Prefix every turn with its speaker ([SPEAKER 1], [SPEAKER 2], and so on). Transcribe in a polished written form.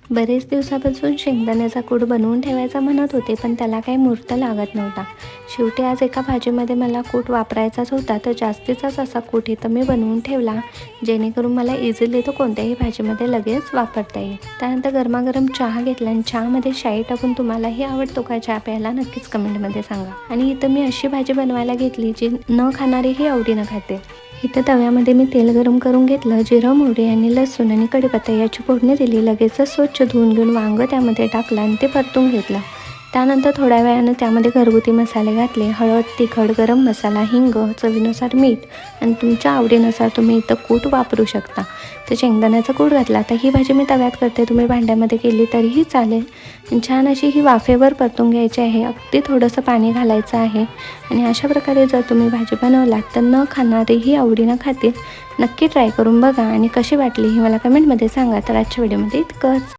[SPEAKER 1] बरेच दिवसापासून शेंगदाण्याचा कूट बनवून ठेवायचा म्हणत होते, पण त्याला काही मुहूर्त लागत नव्हता. शेवटी आज एका भाजीमध्ये मला कूट वापरायचाच होता, तर जास्तीचाच असा कूट इथं मी बनवून ठेवला, जेणेकरून मला इझिली तो कोणत्याही भाजीमध्ये लगेच वापरता येईल. त्यानंतर गरमागरम चहा घेतला आणि चहामध्ये शाई टाकून तुम्हालाही आवडतो का चहा प्यायला नक्कीच कमेंटमध्ये सांगा. आणि इथं मी अशी भाजी बनवायला घेतली जी न खाणारीही आवडीनं खाते. इथं तव्यामध्ये मी तेल गरम करून घेतलं, जिरं, मोहरी आणि लसूण आणि कढीपत्ता याची फोडणी दिली. लगेचच स्वच्छ धुवून घेऊन वांगं त्यामध्ये टाकलं आणि ते परतून घेतलं. त्यानंतर थोड्या वेळानं त्यामध्ये घरगुती मसाले घातले, हळद, तिखट, गरम मसाला, हिंग, चवीनुसार मीठ आणि तुमच्या आवडीनुसार तुम्ही इथं कूट वापरू शकता. तर शेंगदाण्याचा कूट घातला. आता ही भाजी मी तव्यात करते, तुम्ही भांड्यामध्ये केली तरीही चालेल. आणि छान अशी ही वाफेवर परतून घ्यायची आहे. अगदी थोडंसं पाणी घालायचं आहे आणि अशा प्रकारे जर तुम्ही भाजी बनवलात तर न खाणारेही आवडीनं खातील. नक्की ट्राय करून बघा आणि कशी वाटली हे मला कमेंटमध्ये सांगा. तर आजच्या व्हिडिओमध्ये इतकंच.